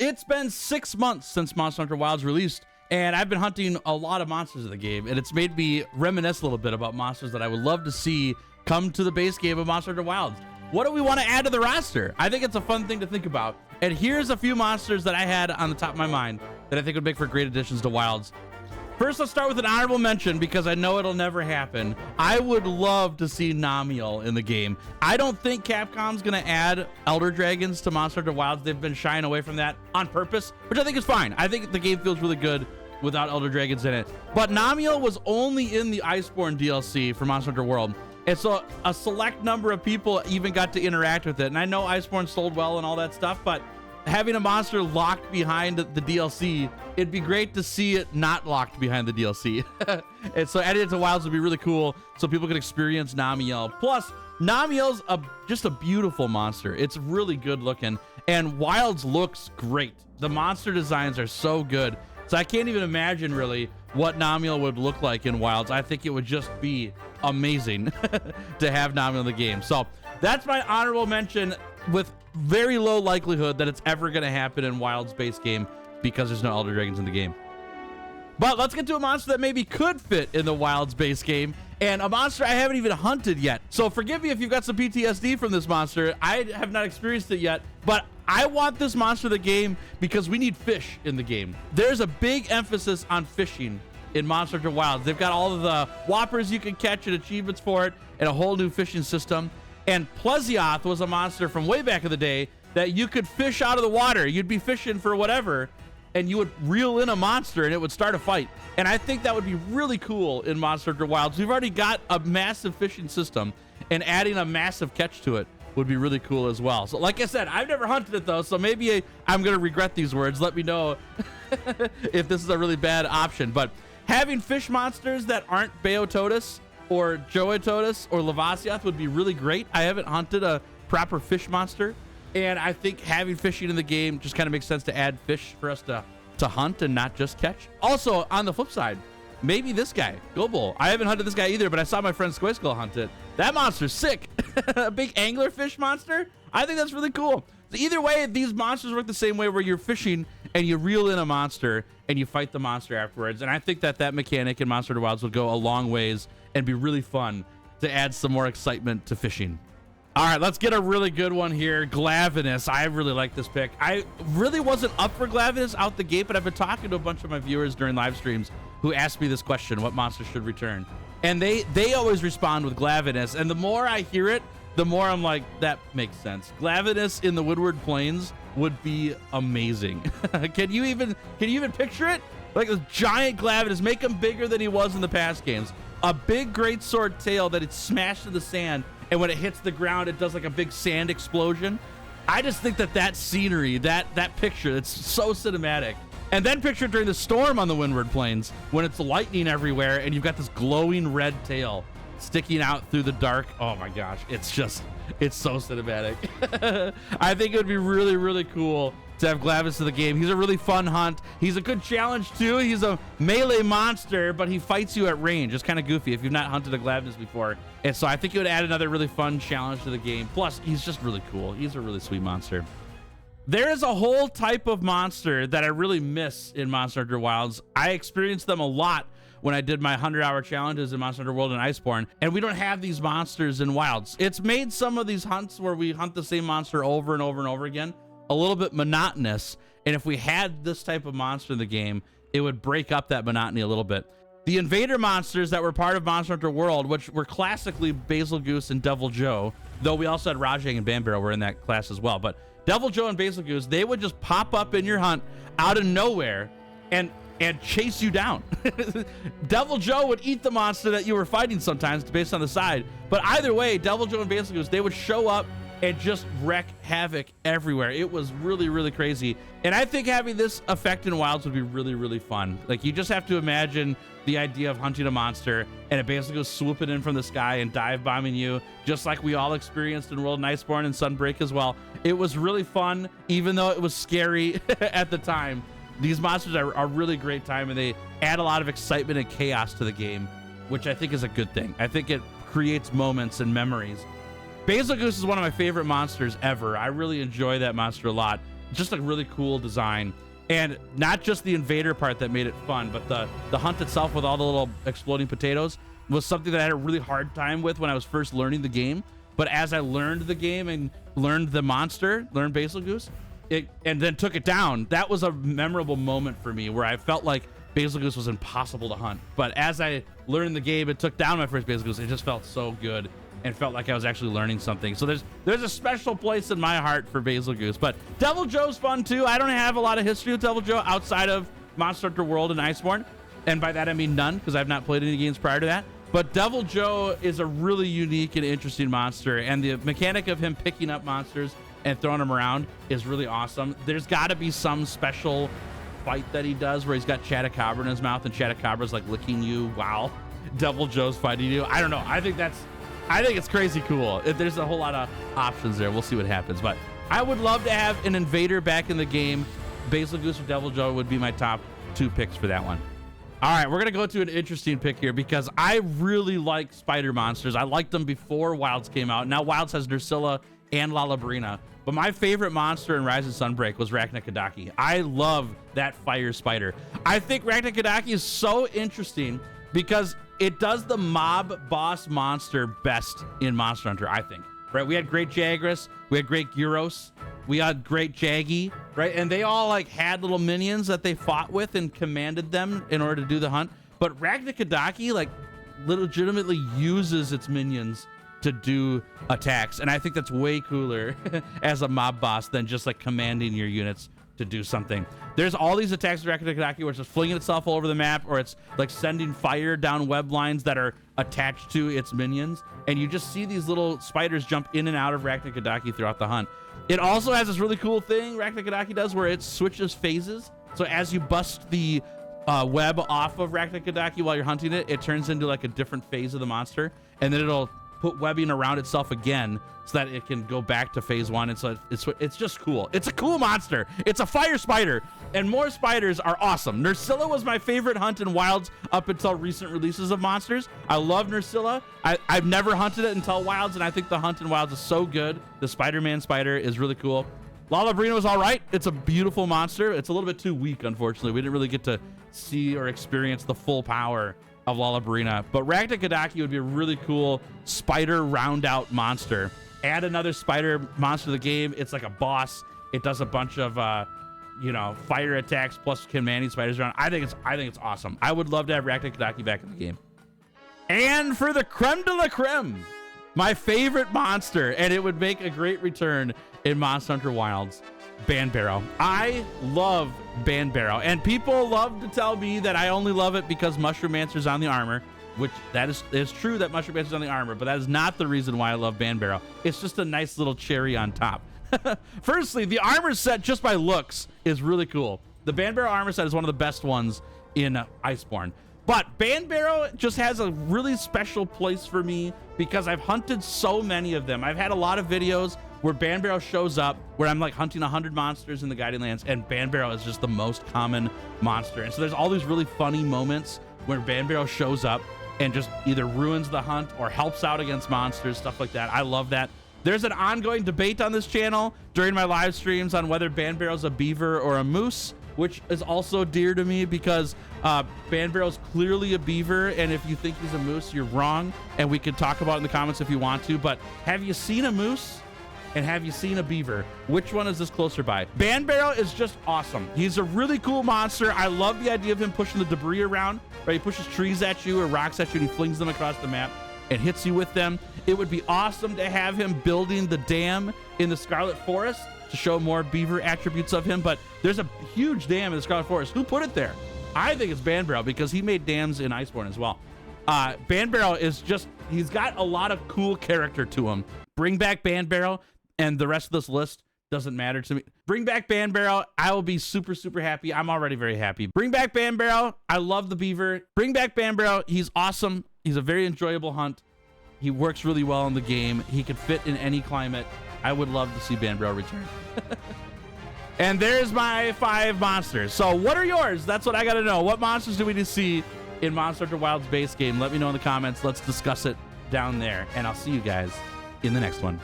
It's been 6 months since Monster Hunter Wilds released, and I've been hunting a lot of monsters in the game, and it's made me reminisce a little bit about monsters that I would love to see come to the base game of Monster Hunter Wilds. What do we want to add to the roster? I think it's a fun thing to think about. And here's a few monsters that I had on the top of my mind that I think would make for great additions to Wilds. First, let's start with an honorable mention because I know it'll never happen. I would love to see Namiel in the game. I don't think Capcom's going to add Elder Dragons to Monster Hunter Wilds. They've been shying away from that on purpose, which I think is fine. I think the game feels really good without Elder Dragons in it. But Namiel was only in the Iceborne DLC for Monster Hunter World. And so a select number of people even got to interact with it. And I know Iceborne sold well and all that stuff, but having a monster locked behind the DLC, it'd be great to see it not locked behind the DLC. And so adding it to Wilds would be really cool so people could experience Namiel. Plus, Namiel's just a beautiful monster. It's really good looking, and Wilds looks great. The monster designs are so good. So I can't even imagine really what Namiel would look like in Wilds. I think it would just be amazing to have Namiel in the game. So that's my honorable mention, with very low likelihood that it's ever going to happen in Wilds base game because there's no Elder Dragons in the game. But let's get to a monster that maybe could fit in the Wilds base game, and a monster I haven't even hunted yet. So forgive me if you've got some PTSD from this monster. I have not experienced it yet, but I want this monster in the game because we need fish in the game. There's a big emphasis on fishing in Monster Hunter Wilds. They've got all of the whoppers you can catch and achievements for it, and a whole new fishing system. And Plesioth was a monster from way back in the day that you could fish out of the water. You'd be fishing for whatever, and you would reel in a monster, and it would start a fight. And I think that would be really cool in Monster Hunter Wilds. We've already got a massive fishing system, and adding a massive catch to it would be really cool as well. So like I said, I've never hunted it though, so maybe I'm going to regret these words. Let me know if this is a really bad option. But having fish monsters that aren't Beotodus or Joetodus or Lavasioth would be really great. I haven't hunted a proper fish monster, and I think having fishing in the game just kind of makes sense to add fish for us to hunt and not just catch. Also, on the flip side, maybe this guy, Gobul. I haven't hunted this guy either, but I saw my friend Squiskull hunt it. That monster's sick. A big anglerfish monster. I think that's really cool. So either way, these monsters work the same way, where you're fishing and you reel in a monster and you fight the monster afterwards. And I think that mechanic in Monster Hunter Wilds would go a long ways and be really fun to add some more excitement to fishing. All right, let's get a really good one here. Glavenus. I really like this pick. I really wasn't up for Glavenus out the gate, but I've been talking to a bunch of my viewers during live streams who asked me this question: what monster should return? And they always respond with Glavenus. And the more I hear it, the more I'm like, that makes sense. Glavenus in the Woodward Plains would be amazing. Can you even picture it? Like a giant Glavenus, make him bigger than he was in the past games. A big greatsword tail that it's smashed in the sand, and when it hits the ground, it does like a big sand explosion. I just think that scenery, that picture, it's so cinematic. And then picture it during the storm on the Windward Plains when it's lightning everywhere and you've got this glowing red tail sticking out through the dark. Oh my gosh, it's so cinematic. I think it would be really, really cool to have Glavenus in the game. He's a really fun hunt. He's a good challenge too. He's a melee monster, but he fights you at range. It's kind of goofy if you've not hunted a Glavenus before. And so I think it would add another really fun challenge to the game. Plus, he's just really cool. He's a really sweet monster. There is a whole type of monster that I really miss in Monster Hunter Wilds. I experienced them a lot when I did my 100-hour challenges in Monster Hunter World and Iceborne, and we don't have these monsters in Wilds. It's made some of these hunts where we hunt the same monster over and over and over again a little bit monotonous, and if we had this type of monster in the game, it would break up that monotony a little bit. The invader monsters that were part of Monster Hunter World, which were classically Basil Goose and Devil Joe, though we also had Rajang and Banbaro were in that class as well, but Devil Joe and Basil Goose, they would just pop up in your hunt out of nowhere and chase you down. Devil Joe would eat the monster that you were fighting sometimes based on the side. But either way, Devil Joe and Basil Goose, they would show up and just wreak havoc everywhere. It was really, really crazy. And I think having this effect in Wilds would be really, really fun. Like, you just have to imagine the idea of hunting a monster and it basically goes swooping in from the sky and dive bombing you, just like we all experienced in World and Iceborne and Sunbreak as well. It was really fun, even though it was scary at the time. These monsters are a really great time, and they add a lot of excitement and chaos to the game, which I think is a good thing. I think it creates moments and memories. Basil Goose is one of my favorite monsters ever. I really enjoy that monster a lot. just a really cool design. And not just the invader part that made it fun, but the hunt itself with all the little exploding potatoes was something that I had a really hard time with when I was first learning the game. But as I learned the game and learned the monster, learned Basil Goose, and then took it down, that was a memorable moment for me where I felt like Basil Goose was impossible to hunt. But as I learned the game and took down my first Basil Goose, it just felt so good and felt like I was actually learning something. So there's a special place in my heart for Basil Goose. But Devil Joe's fun too. I don't have a lot of history with Devil Joe outside of Monster Hunter World and Iceborne. And by that I mean none, because I've not played any games prior to that. But Devil Joe is a really unique and interesting monster. And the mechanic of him picking up monsters and throwing them around is really awesome. There's got to be some special fight that he does where he's got Chatacabra in his mouth and Chatacabra's like licking you while Devil Joe's fighting you. I don't know. I think it's crazy cool. There's a whole lot of options there. We'll see what happens. But I would love to have an invader back in the game. Basil Goose or Devil Joe would be my top 2 picks for that one. All right, we're going to go to an interesting pick here because I really like spider monsters. I liked them before Wilds came out. Now Wilds has Nerscylla and Lalabrina. But my favorite monster in Rise of Sunbreak was Rakna-Kadaki. I love that fire spider. I think Rakna-Kadaki is so interesting because it does the mob boss monster best in Monster Hunter, I think. Right? We had great Jagras, we had great Gyros, we had great Jaggy, right? And they all like had little minions that they fought with and commanded them in order to do the hunt. But Rakna-Kadaki like legitimately uses its minions to do attacks, and I think that's way cooler as a mob boss than just like commanding your units to do something. There's all these attacks with Rakna-Kadaki where it's just flinging itself all over the map, or it's like sending fire down web lines that are attached to its minions, and you just see these little spiders jump in and out of Rakna-Kadaki throughout the hunt. It also has this really cool thing Rakna-Kadaki does where it switches phases. So as you bust the web off of Rakna-Kadaki while you're hunting it, it turns into like a different phase of the monster, and then it'll put webbing around itself again so that it can go back to phase 1. And so it's just cool. It's a cool monster. It's a fire spider, and more spiders are awesome. Nerscylla was my favorite hunt in Wilds up until recent releases of monsters. I love Nerscylla. I've never hunted it until Wilds, and I think the hunt in Wilds is so good. The Spider-Man spider is really cool. Lalabrina was all right. It's a beautiful monster. It's a little bit too weak, unfortunately. We didn't really get to see or experience the full power of Lalabrina, but Rakna-Kadaki would be a really cool spider round out monster. Add another spider monster to the game. It's like a boss. It does a bunch of fire attacks plus commanding spiders around. I think it's awesome. I would love to have Rakna-Kadaki back in the game. And for the creme de la creme, my favorite monster, and it would make a great return in Monster Hunter Wilds, Banbarrow. I love Banbarrow, and people love to tell me that I only love it because Mushromancer's on the armor, which that is true that Mushromancer's on the armor, but that is not the reason why I love Banbarrow. It's just a nice little cherry on top. Firstly, the armor set just by looks is really cool. The Banbarrow armor set is one of the best ones in Iceborne. But Banbarrow just has a really special place for me because I've hunted so many of them. I've had a lot of videos where Banbarrow shows up, where I'm like hunting 100 monsters in the Guiding Lands, and Banbarrow is just the most common monster. And so there's all these really funny moments where Banbarrow shows up and just either ruins the hunt or helps out against monsters, stuff like that. I love that. There's an ongoing debate on this channel during my live streams on whether Banbarrow's a beaver or a moose, which is also dear to me because Banbarrow's clearly a beaver, and if you think he's a moose, you're wrong, and we can talk about it in the comments if you want to. But have you seen a moose? And have you seen a beaver? Which one is this closer by? Banbarrow is just awesome. He's a really cool monster. I love the idea of him pushing the debris around, right? He pushes trees at you or rocks at you, and he flings them across the map and hits you with them. It would be awesome to have him building the dam in the Scarlet Forest to show more beaver attributes of him, but there's a huge dam in the Scarlet Forest. Who put it there? I think it's Banbarrow because he made dams in Iceborne as well. Banbarrow is just, he's got a lot of cool character to him. Bring back Banbarrow, and the rest of this list doesn't matter to me. Bring back Banbarrow. I will be super, super happy. I'm already very happy. Bring back Banbarrow. I love the beaver. Bring back Banbarrow. He's awesome. He's a very enjoyable hunt. He works really well in the game. He could fit in any climate. I would love to see Banbarrow return. And there's my 5 monsters. So what are yours? That's what I got to know. What monsters do we need to see in Monster Hunter Wilds base game? Let me know in the comments. Let's discuss it down there. And I'll see you guys in the next one.